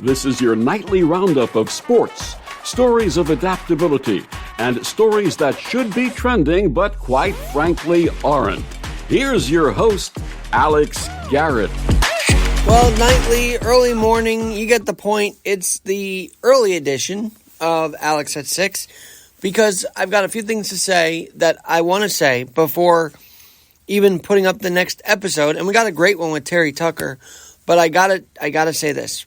This is your nightly roundup of sports, stories of adaptability, and stories that should be trending but quite frankly aren't. Here's your host, Alex Garrett. Well, nightly, early morning, you get the point. It's the early edition of Alex at 6 because I've got a few things to say that I want to say before even putting up the next episode. And we got a great one with Terry Tucker, but I gotta say this.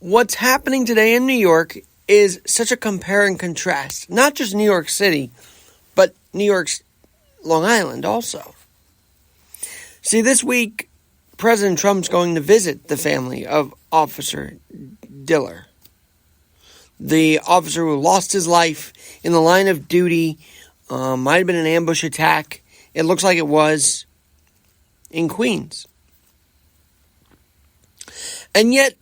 What's happening today in New York is such a compare and contrast. Not just New York City, but New York's Long Island also. See, this week, President Trump's going to visit the family of Officer Diller, the officer who lost his life in the line of duty. Might have been an ambush attack. It looks like it was in Queens. And yet,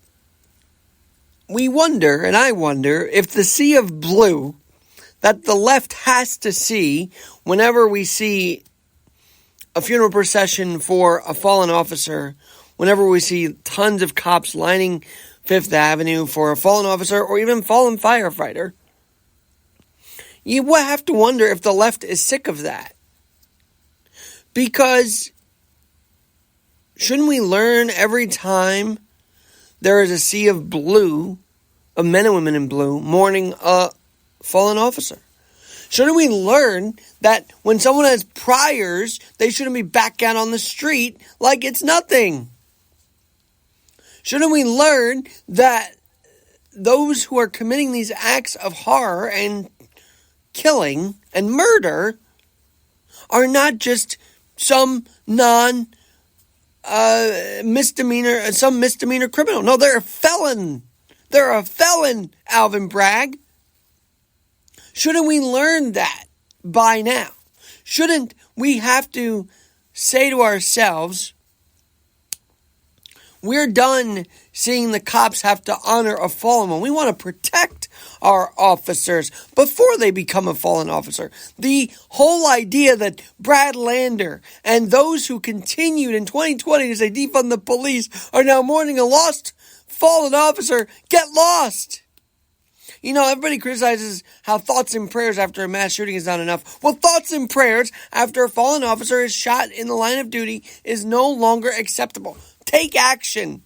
we wonder, and I wonder, if the sea of blue that the left has to see whenever we see a funeral procession for a fallen officer, whenever we see tons of cops lining Fifth Avenue for a fallen officer or even fallen firefighter, you have to wonder if the left is sick of that. Because shouldn't we learn every time there is a sea of blue, of men and women in blue, mourning a fallen officer? Shouldn't we learn that when someone has priors, they shouldn't be back out on the street like it's nothing? Shouldn't we learn that those who are committing these acts of horror and killing and murder are not just some misdemeanor criminal? No, they're a felon. They're a felon, Alvin Bragg. Shouldn't we learn that by now? Shouldn't we have to say to ourselves, we're done seeing the cops have to honor a fallen one. We want to protect our officers before they become a fallen officer. The whole idea that Brad Lander and those who continued in 2020 to say defund the police are now mourning a lost fallen officer, get lost. You know, everybody criticizes how thoughts and prayers after a mass shooting is not enough. Well, thoughts and prayers after a fallen officer is shot in the line of duty is no longer acceptable. Take action.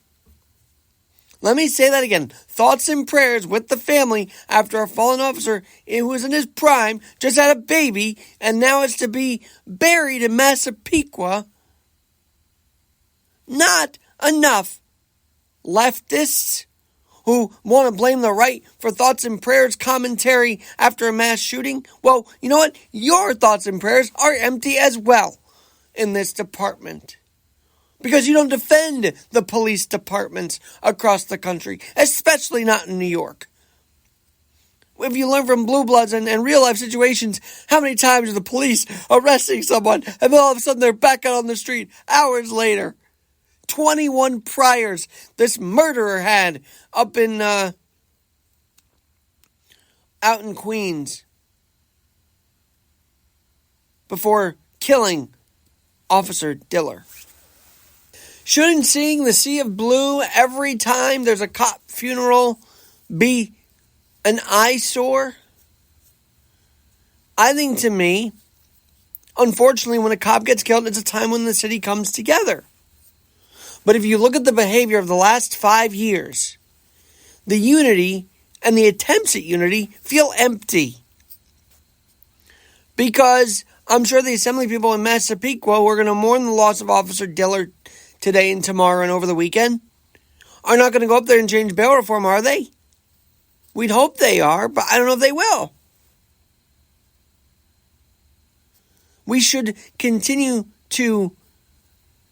Let me say that again. Thoughts and prayers with the family after a fallen officer who was in his prime, just had a baby, and now is to be buried in Massapequa. Not enough. Leftists who want to blame the right for thoughts and prayers commentary after a mass shooting. Well, you know what? Your thoughts and prayers are empty as well in this department. Because you don't defend the police departments across the country, especially not in New York. If you learn from Blue Bloods and real life situations, how many times are the police arresting someone and then all of a sudden they're back out on the street hours later? 21 priors this murderer had up in out in Queens before killing Officer Diller. Shouldn't seeing the sea of blue every time there's a cop funeral be an eyesore? I think, to me, unfortunately, when a cop gets killed, it's a time when the city comes together. But if you look at the behavior of the last 5 years, the unity and the attempts at unity feel empty. Because I'm sure the assembly people in Massapequa who are going to mourn the loss of Officer Diller today and tomorrow and over the weekend are not going to go up there and change bail reform, are they? We'd hope they are, but I don't know if they will. We should continue to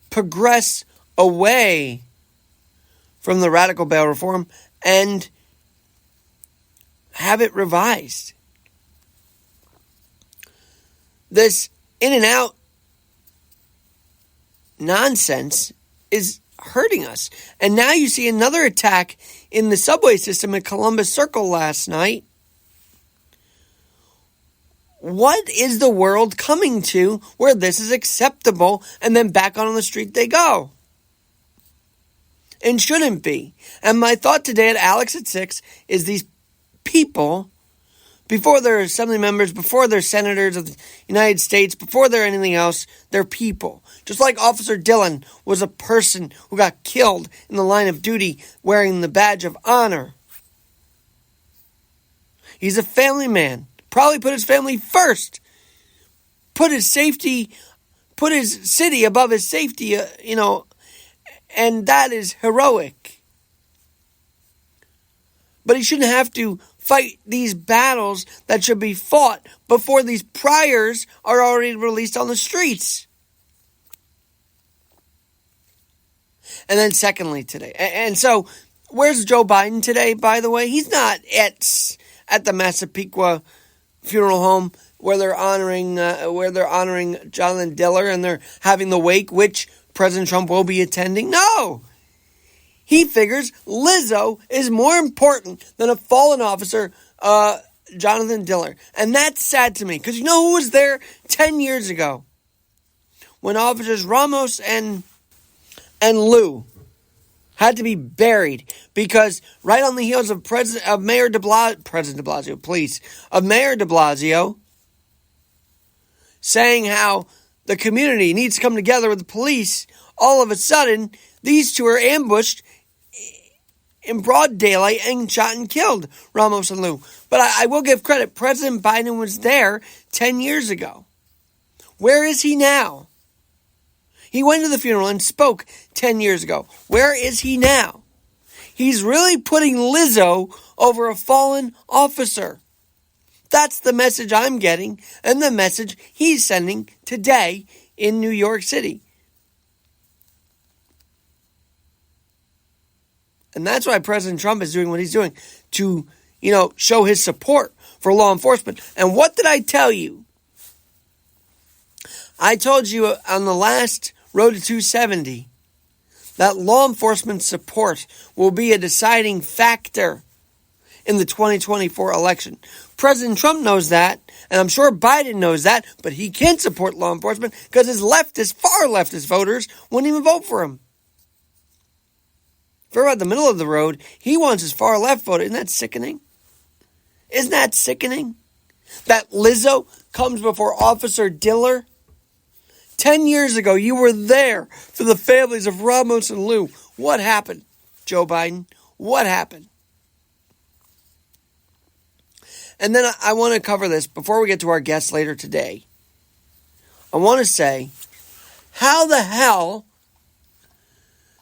progress away from the radical bail reform and have it revised. This in and out nonsense is hurting us. And now you see another attack in the subway system at Columbus Circle last night. What is the world coming to where this is acceptable and then back on the street they go? and shouldn't be. And my thought today at Alex at 6 is these people, before they're assembly members, before they're senators of the United States, before they're anything else, they're people. Just like Officer Dillon was a person who got killed in the line of duty wearing the badge of honor. He's a family man. Probably put his family first. Put his city above his safety, and that is heroic. But he shouldn't have to fight these battles that should be fought before these priors are already released on the streets. And then secondly today, and so where's Joe Biden today, by the way? He's not at the Massapequa funeral home where they're honoring Jonathan Diller and they're having the wake, which President Trump will be attending. No! He figures Lizzo is more important than a fallen officer, Jonathan Diller. And that's sad to me, because you know who was there 10 years ago? When officers Ramos and Lou had to be buried, because right on the heels of Mayor de Blasio saying how the community needs to come together with the police, all of a sudden, these two are ambushed in broad daylight and shot and killed Ramos and Lou. But I will give credit. President Biden was there 10 years ago. Where is he now? He went to the funeral and spoke 10 years ago. Where is he now? He's really putting Lizzo over a fallen officer. That's the message I'm getting and the message he's sending today in New York City. And that's why President Trump is doing what he's doing to, show his support for law enforcement. And what did I tell you? I told you on the last Road to 270 that law enforcement support will be a deciding factor in the 2024 election. President Trump knows that, and I'm sure Biden knows that, but he can't support law enforcement because his far leftist voters wouldn't even vote for him. If we're at the middle of the road, he wants his far left vote. Isn't that sickening? Isn't that sickening? That Lizzo comes before Officer Diller? 10 years ago, you were there for the families of Ramos and Lou. What happened, Joe Biden? What happened? And then I want to cover this before we get to our guests later today. I want to say, how the hell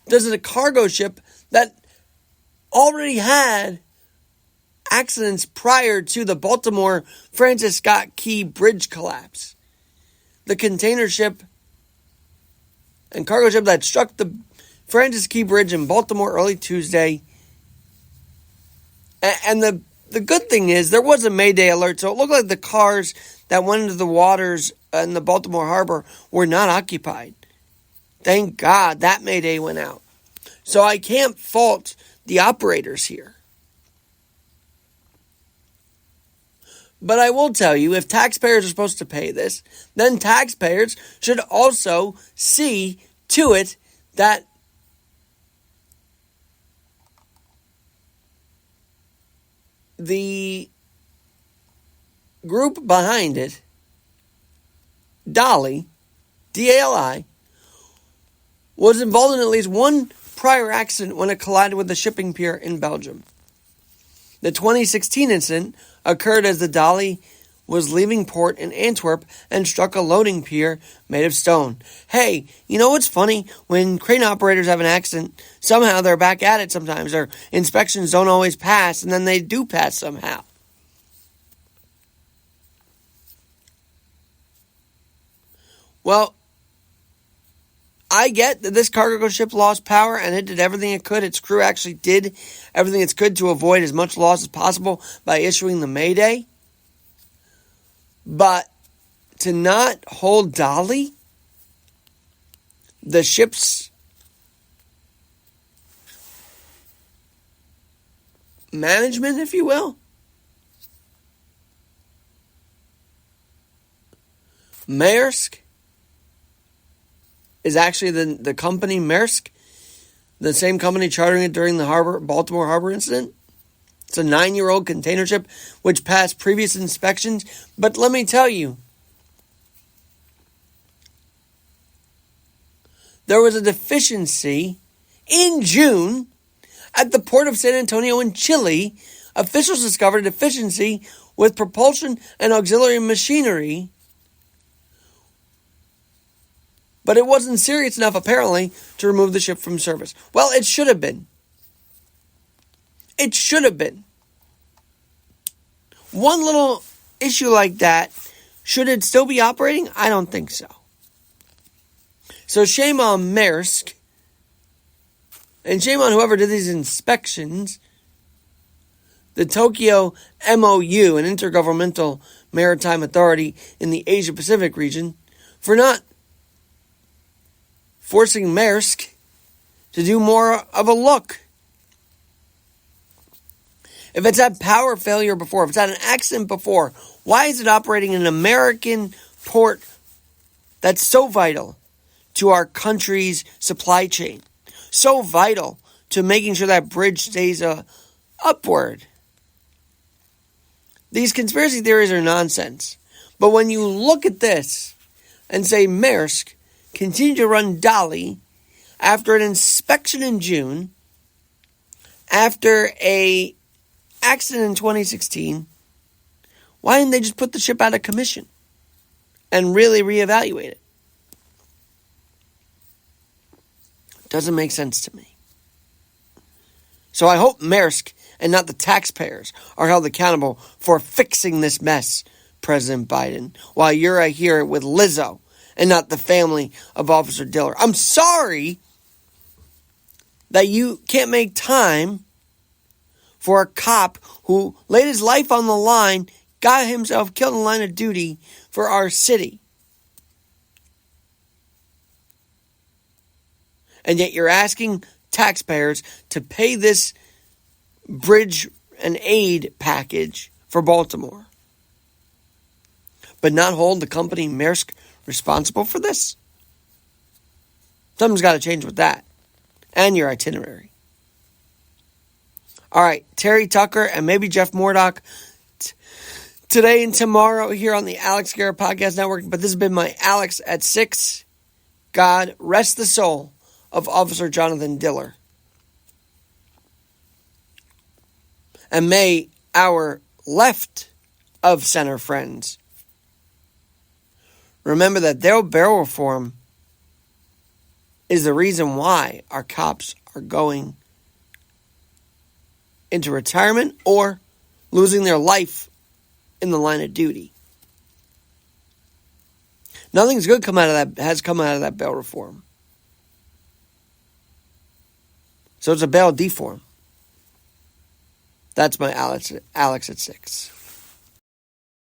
does a cargo ship that already had accidents prior to the Baltimore Francis Scott Key Bridge collapse, the container ship and cargo ship that struck the Francis Key Bridge in Baltimore early Tuesday, and the good thing is there was a Mayday alert, so it looked like the cars that went into the waters in the Baltimore harbor were not occupied. Thank God that Mayday went out. So I can't fault the operators here. But I will tell you, if taxpayers are supposed to pay this, then taxpayers should also see to it that the group behind it, Dali, D-A-L-I, was involved in at least one prior accident when it collided with a shipping pier in Belgium. The 2016 incident occurred as the Dali was leaving port in Antwerp and struck a loading pier made of stone. Hey, you know what's funny? When crane operators have an accident, somehow they're back at it sometimes. Their inspections don't always pass, and then they do pass somehow. Well, I get that this cargo ship lost power and it did everything it could. Its crew actually did everything it could to avoid as much loss as possible by issuing the Mayday. But to not hold Dali, the ship's management, if you will, Maersk, is actually the company Maersk, The same company chartering it during the Baltimore Harbor incident. It's a 9-year-old container ship which passed previous inspections. But let me tell you, there was a deficiency in June at the port of San Antonio in Chile. Officials discovered a deficiency with propulsion and auxiliary machinery, but it wasn't serious enough, apparently, to remove the ship from service. Well, it should have been. It should have been. One little issue like that, should it still be operating? I don't think so. So shame on Maersk, and shame on whoever did these inspections. The Tokyo MOU, an intergovernmental maritime authority in the Asia-Pacific region, for not forcing Maersk to do more of a look. If it's had power failure before, if it's had an accident before, why is it operating in an American port that's so vital to our country's supply chain? So vital to making sure that bridge stays upward. These conspiracy theories are nonsense. But when you look at this and say Maersk continued to run Dolly after an inspection in June, after a accident in 2016, why didn't they just put the ship out of commission and really reevaluate it? Doesn't make sense to me. So I hope Maersk and not the taxpayers are held accountable for fixing this mess, President Biden, while you're here with Lizzo and not the family of Officer Diller. I'm sorry that you can't make time for a cop who laid his life on the line, got himself killed in the line of duty for our city. And yet you're asking taxpayers to pay this bridge and aid package for Baltimore, but not hold the company Maersk responsible for this? Something's got to change with that and your itinerary. All right, Terry Tucker and maybe Jeff Murdoch today and tomorrow here on the Alex Garrett Podcast Network. But this has been my Alex at 6. God rest the soul of Officer Jonathan Diller. And may our left of center friends remember that their barrel reform is the reason why our cops are going into retirement or losing their life in the line of duty. Nothing's good has come out of that bail reform. So it's a bail deform. That's my Alex at 6.